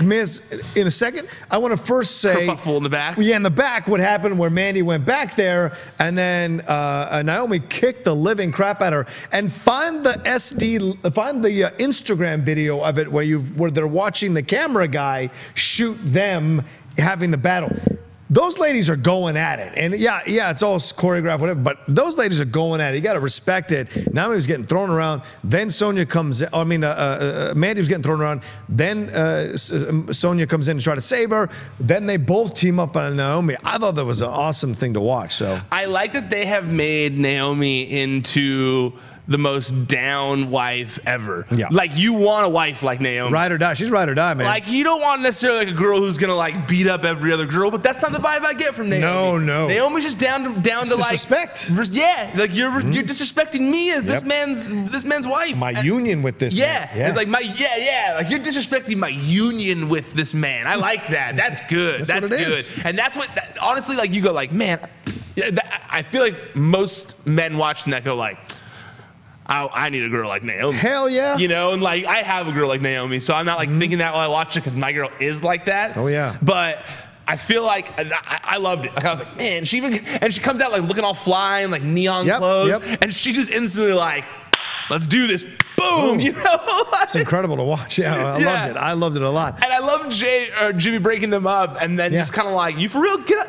Miz in a second. I want to first say kerfuffle in the back. Yeah, in the back. What happened where Mandy went back there, and then Naomi kicked the living crap out of her. And find the Instagram video of it where they're watching the camera guy shoot them having the battle. Those ladies are going at it, and yeah, it's all choreographed, whatever. But those ladies are going at it. You got to respect it. Now he was getting thrown around. Then Sonya comes in. Mandy was getting thrown around. Then Sonya comes in to try to save her. Then they both team up on Naomi. I thought that was an awesome thing to watch. So I like that they have made Naomi into the most down wife ever. Yeah. Like, you want a wife like Naomi. Ride or die. She's ride or die, man. Like, you don't want necessarily like a girl who's gonna like beat up every other girl, but that's not the vibe I get from Naomi. No. Naomi's just down to like respect. Yeah, like you're disrespecting me as this man's wife. My union with this man. It's like like you're disrespecting my union with this man. I like that. That's good. That's good. And that's what honestly, like, you go like, man, I feel like most men watching that go like, I need a girl like Naomi. Hell yeah. You know, and like I have a girl like Naomi, so I'm not like thinking that while I watch it because my girl is like that. Oh yeah. But I feel like I loved it. Like I was like, man, she comes out like looking all fly and like neon clothes, and she just instantly like, let's do this. Boom, you know? It's incredible to watch. Yeah, I loved it. I loved it a lot. And I loved Jimmy breaking them up and then just kind of like, you for real? Get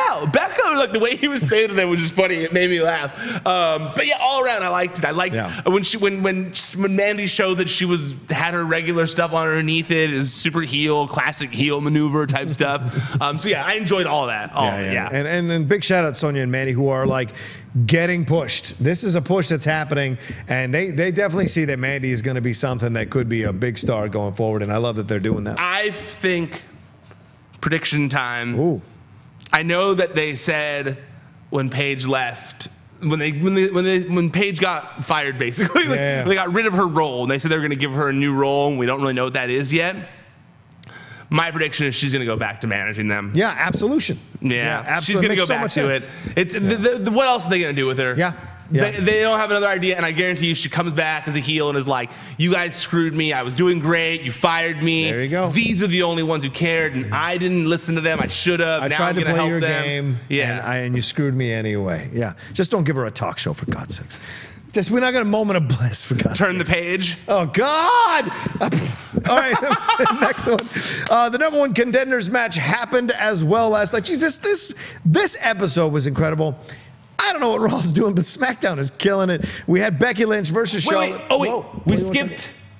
out. Back up. Like the way he was saying to them was just funny. It made me laugh. But yeah, all around I liked it. I liked when Mandy showed that she had her regular stuff underneath it, is super classic heel maneuver type stuff. So yeah, I enjoyed all that. And then big shout out Sonya and Mandy, who are like getting pushed. This is a push that's happening, and they definitely see that Mandy is going to be something that could be a big star going forward, and I love that they're doing that. I think prediction time. Ooh. I know that they said when Paige left, when Paige got fired, basically, when they got rid of her role, and they said they were going to give her a new role, and we don't really know what that is yet. My prediction is she's going to go back to managing them. Yeah, absolution. Yeah, absolutely. She's going to go back to it. What else are they going to do with her? Yeah. They don't have another idea, and I guarantee you she comes back as a heel and is like, you guys screwed me. I was doing great. You fired me. There you go. These are the only ones who cared, and I didn't listen to them. I should have. I now tried I'm to gonna play help your them. game, and you screwed me anyway. Yeah, just don't give her a talk show, for God's sakes. We're not going to moment of bliss, for God's Turn sakes. the page. Oh, God. All right, next one. The #1 contenders match happened as well last night. Jesus, this episode was incredible. I don't know what Raw's doing, but SmackDown is killing it. We had Becky Lynch versus Charlotte.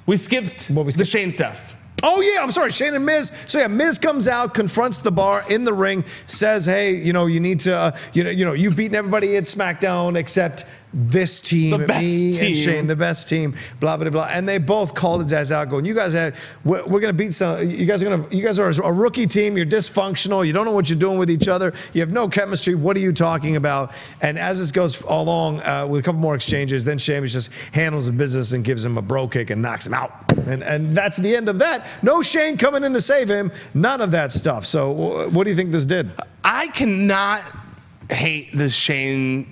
We skipped the Shane stuff. Oh, yeah, I'm sorry, Shane and Miz. So, yeah, Miz comes out, confronts the Bar in the ring, says, hey, you need to, you've beaten everybody at SmackDown except this team, me team. and Shane, the best team, blah blah blah, and they both called his ass out, going, "You guys we're gonna beat some. You guys are a rookie team. You're dysfunctional. You don't know what you're doing with each other. You have no chemistry. What are you talking about?" And as this goes along with a couple more exchanges, then Sheamus just handles the business and gives him a bro kick and knocks him out, and that's the end of that. No Shane coming in to save him. None of that stuff. So what do you think this did? I cannot hate the Shane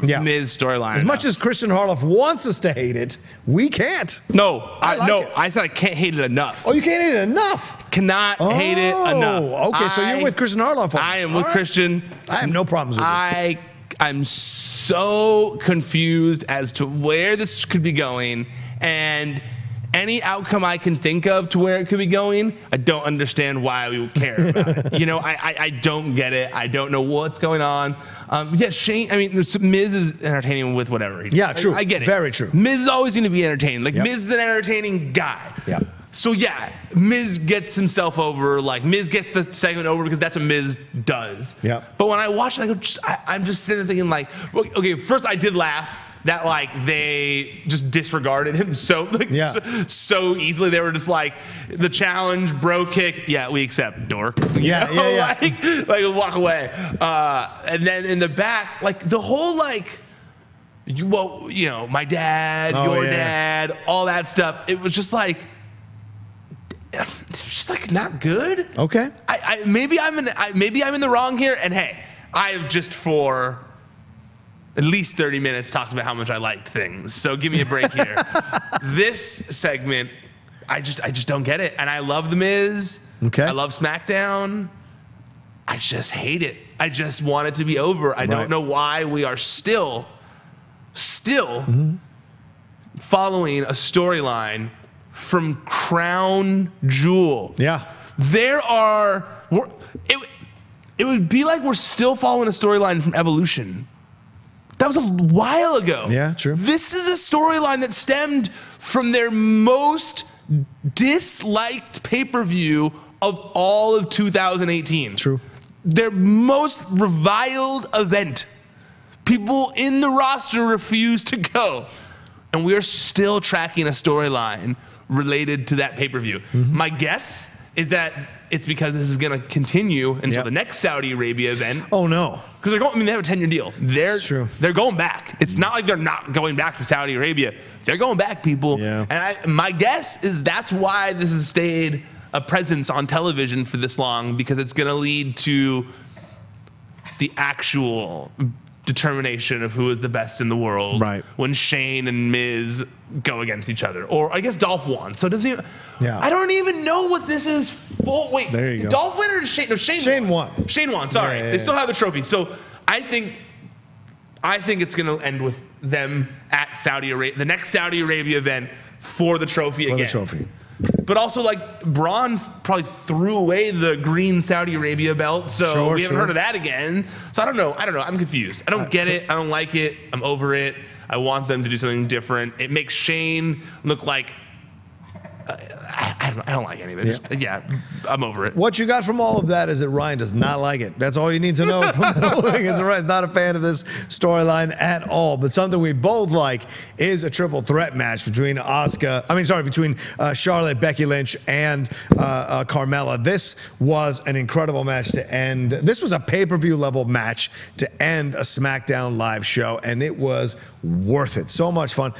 Miz storyline. As much as Christian Harloff wants us to hate it, we can't. No, it. I said I can't hate it enough. Oh, you can't hate it enough? Cannot hate it enough. Okay, so you're with Christian Harloff. I am with Christian. I have no problems with this. I'm so confused as to where this could be going, and any outcome I can think of to where it could be going, I don't understand why we would care about it. You know, I don't get it. I don't know what's going on. Yeah, Shane, I mean, Miz is entertaining with whatever he does. Yeah, true. I get it. Very true. Miz is always going to be entertaining. Like, Miz is an entertaining guy. Yeah. So, yeah, Miz gets himself over. Like, Miz gets the segment over because that's what Miz does. Yeah. But when I watch it, I'm just sitting there thinking, like, okay, first I did laugh that, like, they just disregarded him so easily. They were just like, the challenge, bro kick, yeah, we accept, dork. Yeah. Like walk away. And then in the back, like, the whole, like, my dad, your dad, all that stuff. It was just like, it's just like not good. Okay. Maybe I'm in the wrong here. And hey, I have just for at least 30 minutes talked about how much I liked things. So give me a break here. This segment, I just don't get it. And I love The Miz. Okay. I love SmackDown. I just hate it. I just want it to be over. I don't know why we are still following a storyline from Crown Jewel. Yeah. It would be like we're still following a storyline from Evolution. That was a while ago. Yeah, true. This is a storyline that stemmed from their most disliked pay-per-view of all of 2018. True. Their most reviled event. People in the roster refused to go. And we are still tracking a storyline related to that pay-per-view. My guess is that it's because this is going to continue until the next Saudi Arabia event. Oh, no. Because they have a 10-year deal. That's true. They're going back. It's not like they're not going back to Saudi Arabia. They're going back, people. Yeah. And my guess is that's why this has stayed a presence on television for this long, because it's going to lead to the actual determination of who is the best in the world when Shane and Miz go against each other. Or I guess Dolph won. So doesn't he? Yeah. I don't even know what this is for. Wait, there you go. Dolph win or Shane? No, Shane won. Shane won. Sorry. They still have the trophy. So I think it's going to end with them at Saudi Arabia, the next Saudi Arabia event for the trophy again. For the trophy. But also, like, Braun probably threw away the green Saudi Arabia belt, so we haven't heard of that again. So I don't know. I'm confused. I don't get it. I don't like it. I'm over it. I want them to do something different. It makes Shane look like I don't like any of it. I'm over it. What you got from all of that is that Ryan does not like it. That's all you need to know from the whole thing. Ryan's not a fan of this storyline at all. But something we both like is a triple threat match between Charlotte, Becky Lynch, and Carmella. This was an incredible match to end. This was a pay-per-view level match to end a SmackDown live show, and it was worth it. So much fun.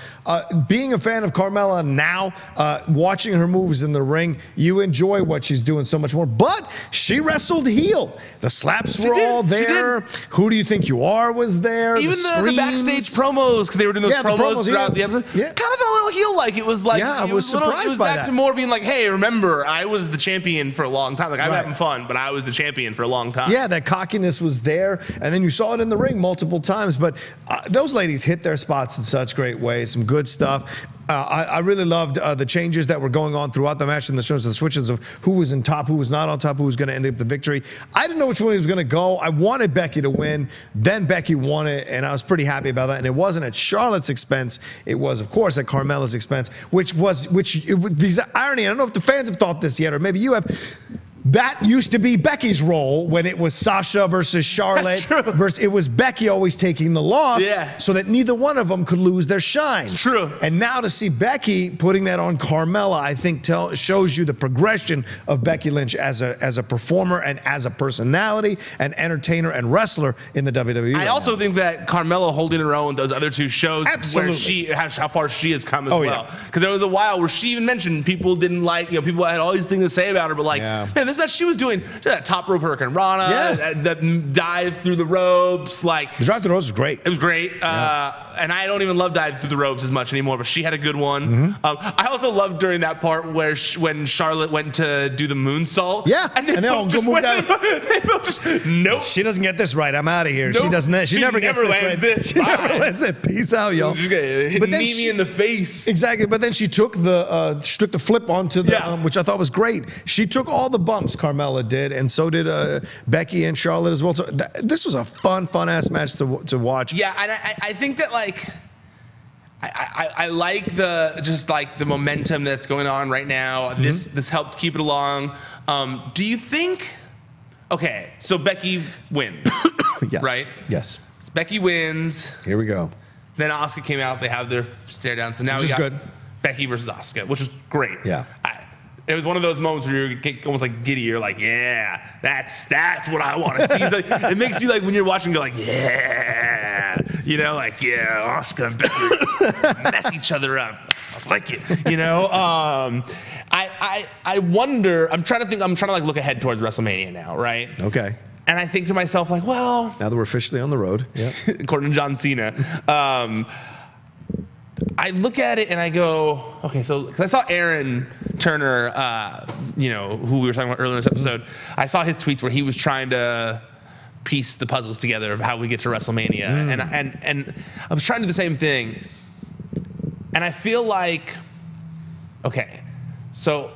Being a fan of Carmella now, watching her moves in the ring, you enjoy what she's doing so much more. But she wrestled heel. The slaps were all there. Who do you think you are was there. Even the backstage promos, because they were doing those promos throughout the episode. Yeah. Kind of felt a little heel-like. It was like, I was surprised it was by back that. to more being like, hey, remember, I was the champion for a long time. Like, I'm having fun, but I was the champion for a long time. Yeah, that cockiness was there. And then you saw it in the ring multiple times. But those ladies hit their spots in such great ways. Some good stuff. I really loved the changes that were going on throughout the match and the switches of who was in top, who was not on top, who was going to end up the victory. I didn't know which one he was going to go. I wanted Becky to win. Then Becky won it, and I was pretty happy about that. And it wasn't at Charlotte's expense. It was, of course, at Carmella's expense, which these irony. I don't know if the fans have thought this yet, or maybe you have. That used to be Becky's role when it was Sasha versus Charlotte. It was Becky always taking the loss so that neither one of them could lose their shine. True. And now to see Becky putting that on Carmella, I think shows you the progression of Becky Lynch as a performer and as a personality and entertainer and wrestler in the WWE. I also think that Carmella holding her own those other two shows where how far she has come as well. Because there was a while where she even mentioned people didn't like, people had all these things to say about her, but like, man, this match she was doing, that top rope Hurricane Rana, that dive through the ropes, like the drive through the ropes was great. It was great, and I don't even love dive through the ropes as much anymore, but she had a good one. I also loved during that part where when Charlotte went to do the moonsault, and they all just went, they both just nope. She doesn't get this right. I'm out of here. Nope. She doesn't. She never gets lands this. She never lands it. Peace out, y'all. But then she in the face. Exactly. But then she took the flip onto the which I thought was great. She took all the bumps Carmella did, and so did Becky and Charlotte as well. So this was a fun ass match to watch. Yeah, and I think that like I like the momentum that's going on right now. This helped keep it along. Do you think? Okay, so Becky wins. Yes. Right? Yes. So Becky wins. Here we go. Then Asuka came out. They have their stare down. So now we got good. Becky versus Asuka, which was great. Yeah. It was one of those moments where you get almost like giddy. You're like, yeah, that's what I want to see. It makes you like when you're watching, go like, yeah, like Asuka and Becky mess each other up. I like it, I wonder. I'm trying to like look ahead towards WrestleMania now, right? Okay. And I think to myself like, well, now that we're officially on the road, according to John Cena. I look at it and I go, okay, so because I saw Aaron Turner, who we were talking about earlier in this episode, I saw his tweets where he was trying to piece the puzzles together of how we get to WrestleMania, and I was trying to do the same thing, and I feel like, okay, so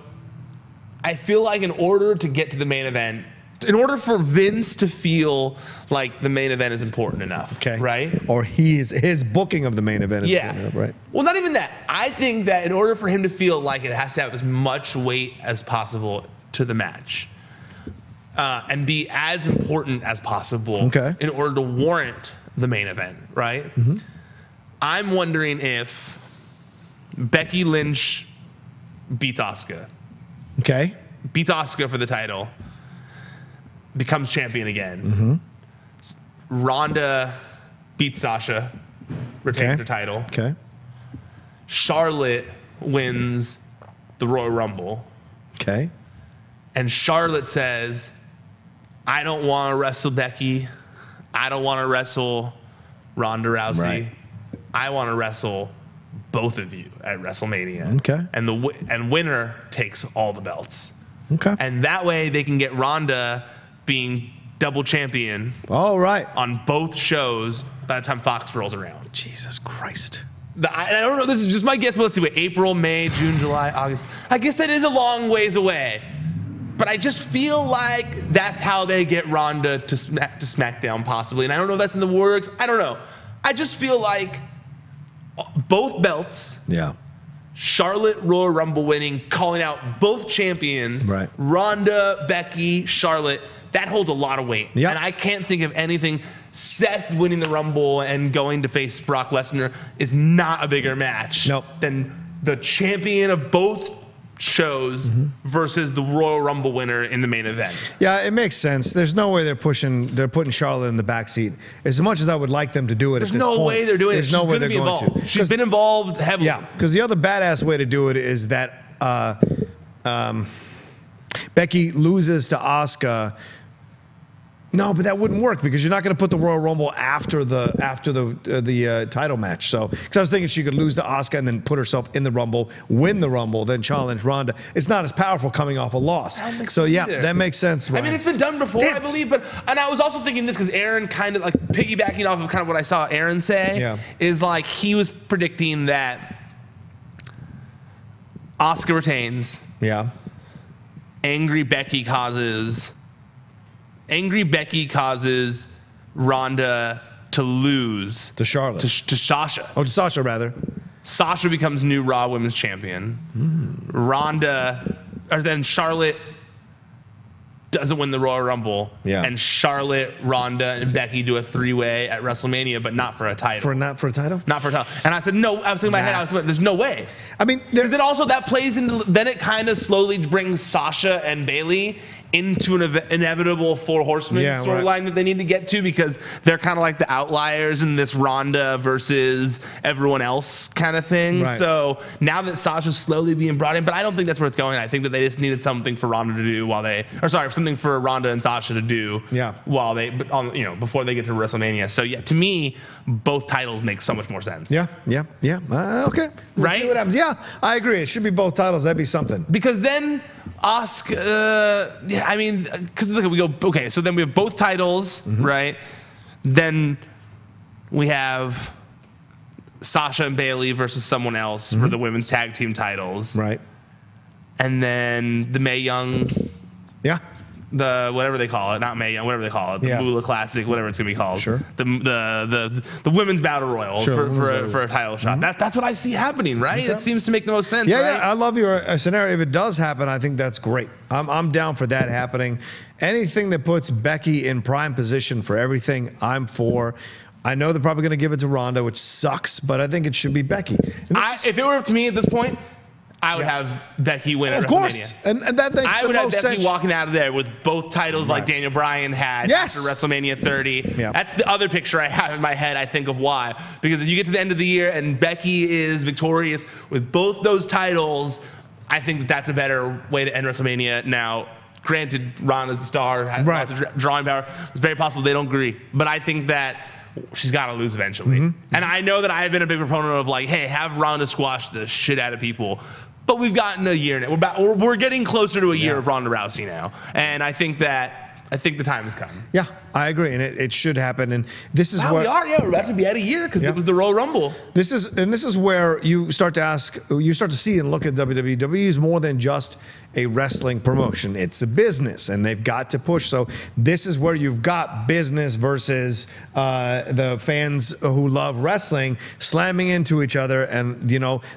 I feel like in order to get to the main event, in order for Vince to feel like the main event is important enough, right? Or his booking of the main event is important enough, right? Well, not even that. I think that in order for him to feel like it has to have as much weight as possible to the match and be as important as possible in order to warrant the main event, right? I'm wondering if Becky Lynch beats Asuka. Beats Asuka for the title. Becomes champion again. Ronda beats Sasha, retains her title. Charlotte wins the Royal Rumble. And Charlotte says, I don't want to wrestle Becky. I don't want to wrestle Ronda Rousey. Right. I want to wrestle both of you at WrestleMania. And winner takes all the belts. And that way they can get Ronda being double champion on both shows by the time Fox rolls around. Jesus Christ. I don't know, this is just my guess, but let's see, April, May, June, July, August. I guess that is a long ways away. But I just feel like that's how they get Ronda to SmackDown possibly. And I don't know if that's in the works. I don't know. I just feel like both belts. Charlotte Royal Rumble winning, calling out both champions. Ronda, Becky, Charlotte. That holds a lot of weight. And I can't think of anything. Seth winning the Rumble and going to face Brock Lesnar is not a bigger match than the champion of both shows versus the Royal Rumble winner in the main event. Yeah, it makes sense. There's no way they're putting Charlotte in the backseat. As much as I would like them to do it, there's no way they're doing it. There's no way they're going to. She's been involved heavily. Yeah, because the other badass way to do it is that Becky loses to Asuka. No, but that wouldn't work because you're not going to put the Royal Rumble after the title match. So, because I was thinking she could lose to Asuka and then put herself in the Rumble, win the Rumble, then challenge Ronda. It's not as powerful coming off a loss. So yeah, that makes sense. Ryan. I mean, it's been done before, I believe, and I was also thinking this because Aaron kind of like piggybacking off of kind of what I saw Aaron say is like he was predicting that Asuka retains. Angry Becky causes Ronda to lose. To Charlotte. To Sasha. Oh, to Sasha, rather. Sasha becomes new Raw Women's Champion. Ronda, or then Charlotte doesn't win the Royal Rumble, Yeah. and Charlotte, Ronda, and Becky do a 3-way at WrestleMania, but not for a title. Not for a title? Not for a title. And I said, no, I was thinking in my head, there's no way. I mean, because then also that plays into, then it kind of slowly brings Sasha and Bayley into an inevitable 4 horsemen storyline that they need to get to, because they're kind of like the outliers in this Ronda versus everyone else kind of thing. Right. So now that Sasha's slowly being brought in, but I don't think that's where it's going. I think that they just needed something for Ronda to do something for Ronda and Sasha to do while they, before they get to WrestleMania. So yeah, to me, both titles make so much more sense. Okay. We'll see what happens. Yeah, I agree. It should be both titles. That'd be something. Because then Asuka, because we go, okay, so then we have both titles, right? Then we have Sasha and Bayley versus someone else for the women's tag team titles. Right. And then the Mae Young. Yeah. The whatever they call it, not Mae Young, whatever they call it, the Moolah Classic, whatever it's gonna be called. Sure. The women's battle royal for a title shot. That's what I see happening, right? Okay. It seems to make the most sense. Yeah, right? yeah. I love your scenario. If it does happen, I think that's great. I'm down for that happening. Anything that puts Becky in prime position for everything, I'm for. I know they're probably gonna give it to Ronda, which sucks, but I think it should be Becky. If it were up to me at this point, I would have Becky win at WrestleMania. Of course. And that makes I would the have most Becky sense. walking out of there with both titles like Daniel Bryan had after WrestleMania 30. Yeah. That's the other picture I have in my head, I think, of why. Because if you get to the end of the year and Becky is victorious with both those titles, I think that's a better way to end WrestleMania. Now, granted, Ronda's the star, has lots of drawing power. It's very possible they don't agree. But I think that she's got to lose eventually. And I know that I have been a big proponent of like, hey, have Ronda squash the shit out of people. But we've gotten a year now. We're getting closer to a year of Ronda Rousey now. And I think the time has come. Yeah, I agree, and it should happen. And this is where we are. Yeah, we're about to be at a year because it was the Royal Rumble. This is where you start to see and look at WWE. WWE is more than just a wrestling promotion. It's a business, and they've got to push. So this is where you've got business versus the fans who love wrestling slamming into each other. And,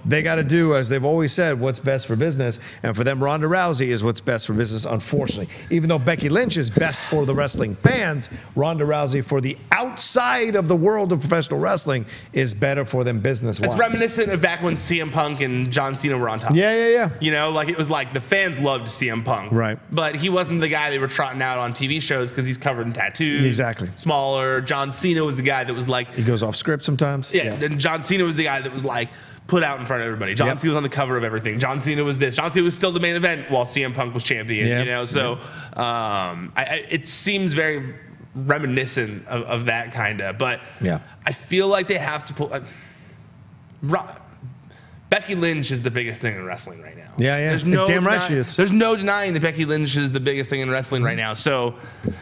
they got to do, as they've always said, what's best for business. And for them, Ronda Rousey is what's best for business, unfortunately. Even though Becky Lynch is best for the wrestling fans, Ronda Rousey for the outside of the world of professional wrestling is better for them business-wise. It's reminiscent of back when CM Punk and John Cena were on top. Yeah. It was like the fans loved CM Punk. Right. But he wasn't the guy they were trotting out on TV shows because he's covered in tattoos. Exactly. Smaller. John Cena was the guy that was like... He goes off script sometimes. Yeah. And John Cena was the guy that was like put out in front of everybody. John Cena was on the cover of everything. John Cena was this. John Cena was still the main event while CM Punk was champion. So it seems very reminiscent of that kind of. But I feel like they have to pull... Becky Lynch is the biggest thing in wrestling right now. Yeah. Damn right she is. There's no denying that Becky Lynch is the biggest thing in wrestling right now. So,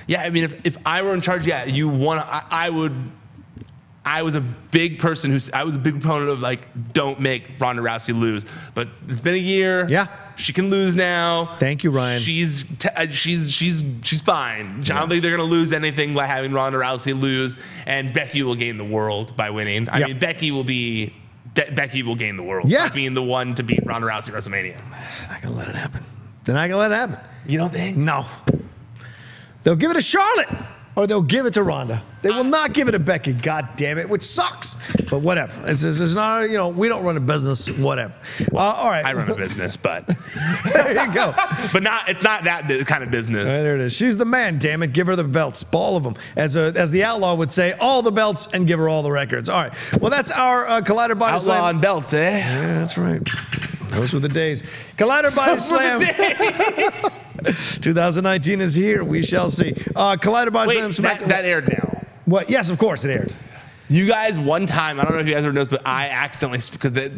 yeah, I mean, if I were in charge, I was a big person I was a big proponent of like, don't make Ronda Rousey lose. But it's been a year. Yeah. She can lose now. Thank you, Ryan. She's fine. I don't think they're gonna lose anything by having Ronda Rousey lose, and Becky will gain the world by winning. I mean, Becky will gain the world by being the one to beat Ronda Rousey at WrestleMania. They're not gonna let it happen. They're not gonna let it happen. You don't think? No. They'll give it to Charlotte, or they'll give it to Ronda. They will not give it to Becky. God damn it, which sucks. But whatever. It's not. We don't run a business. Whatever. All right. I run a business, but there you go. But it's not that kind of business. There it is. She's the man. Damn it. Give her the belts, all of them. As the Outlaw would say, all the belts and give her all the records. All right. Well, that's our Collider Body Slam. Outlaw on belts, eh? Yeah, that's right. Those were the days. Collider Body Slam. 2019 is here. We shall see. Collider Body Slam. That aired now. What? Yes, of course it aired. You guys, one time, I don't know if you guys ever noticed, but I accidentally, because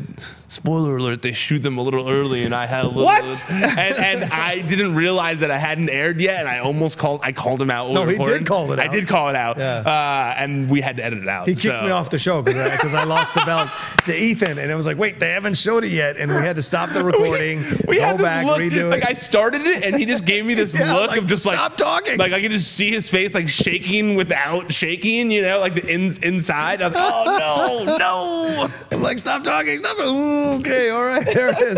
spoiler alert, they shoot them a little early, and I had a little. What? And I didn't realize that I hadn't aired yet, and I called him out. No, he did call it out. I did call it out, yeah. And we had to edit it out. He kicked me off the show because I lost the belt to Ethan, and it was like, wait, they haven't showed it yet, and we had to stop the recording, we go back, redo it. Like I started it, and he just gave me this look of just like stop talking. Like I could just see his face like shaking without shaking, like the inside. died. I was like, oh, no. I'm like, stop talking. Stop. Ooh, okay, all right, there it is.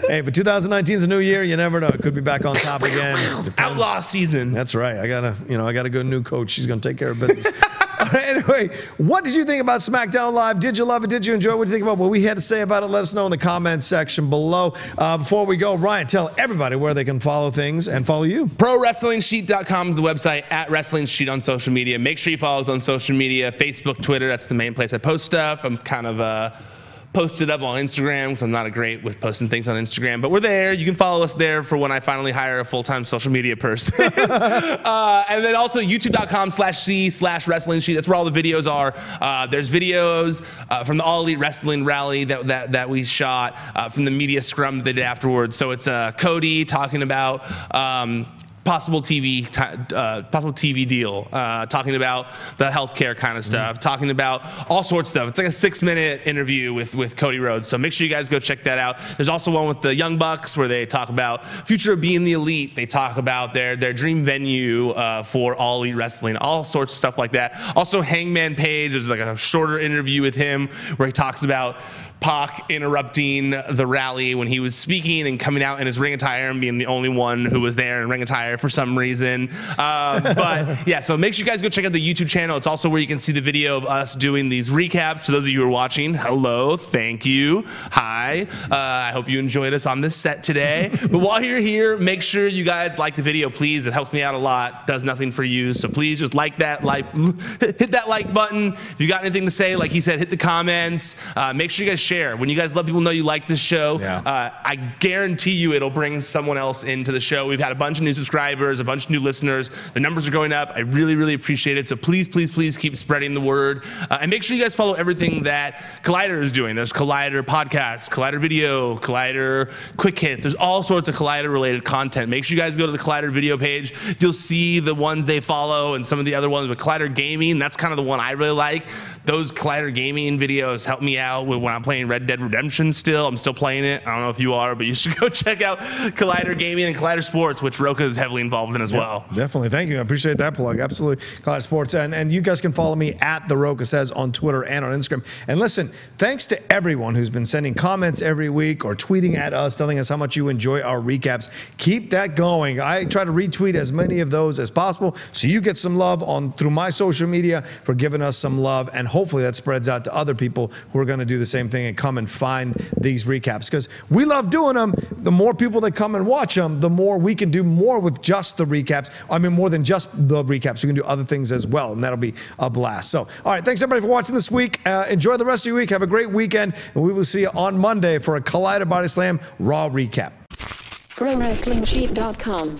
Hey, but 2019 is a new year. You never know. It could be back on top again. Depends. Outlaw season. That's right. I got a good new coach. She's going to take care of business. Anyway, what did you think about SmackDown Live? Did you love it? Did you enjoy it? What do you think about what we had to say about it? Let us know in the comments section below. Before we go, Ryan, tell everybody where they can follow things and follow you. ProWrestlingSheet.com is the website, at Wrestling Sheet on social media. Make sure you follow us on social media, Facebook, Twitter. That's the main place I post stuff. I'm kind of posted up on Instagram because I'm not great with posting things on Instagram, but we're there. You can follow us there for when I finally hire a full-time social media person. And then also youtube.com/C/Wrestling Sheet. That's where all the videos are. There's videos from the All Elite Wrestling rally that we shot, from the media scrum that they did afterwards. So it's Cody talking about possible TV deal, talking about the healthcare kind of stuff, talking about all sorts of stuff. It's like a 6-minute interview with Cody Rhodes. So make sure you guys go check that out. There's also one with the Young Bucks where they talk about future of being the elite. They talk about their dream venue for All Elite Wrestling, all sorts of stuff like that. Also Hangman Page, there's like a shorter interview with him where he talks about Pac interrupting the rally when he was speaking and coming out in his ring attire and being the only one who was there in ring attire for some reason. But yeah, so make sure you guys go check out the YouTube channel. It's also where you can see the video of us doing these recaps. To those of you who are watching, hello, thank you, hi. I hope you enjoyed us on this set today. But while you're here, make sure you guys like the video, please. It helps me out a lot, does nothing for you. So please just hit that like button. If you got anything to say, like he said, hit the comments. Make sure you guys share. When you guys let people know you like this show, I guarantee you it'll bring someone else into the show. We've had a bunch of new subscribers, a bunch of new listeners. The numbers are going up. I really, really appreciate it. So please, please, please keep spreading the word. And make sure you guys follow everything that Collider is doing. There's Collider Podcasts, Collider Video, Collider Quick Hits. There's all sorts of Collider-related content. Make sure you guys go to the Collider Video page. You'll see the ones they follow and some of the other ones. But Collider Gaming, that's kind of the one I really like. Those Collider Gaming videos help me out when I'm playing Red Dead Redemption still. I'm still playing it. I don't know if you are, but you should go check out Collider Gaming and Collider Sports, which Rocha is heavily involved in as well. Definitely. Thank you. I appreciate that plug. Absolutely. Collider Sports. And you guys can follow me at The Rocha Says on Twitter and on Instagram. And listen, thanks to everyone who's been sending comments every week or tweeting at us, telling us how much you enjoy our recaps. Keep that going. I try to retweet as many of those as possible so you get some love through my social media for giving us some love. And hopefully that spreads out to other people who are going to do the same thing and come and find these recaps, because we love doing them. The more people that come and watch them, the more we can do more with just the recaps. I mean, more than just the recaps. We can do other things as well, and that'll be a blast. So, all right, thanks everybody for watching this week. Enjoy the rest of your week. Have a great weekend, and we will see you on Monday for a Collider Body Slam Raw recap. ProWrestlingSheet.com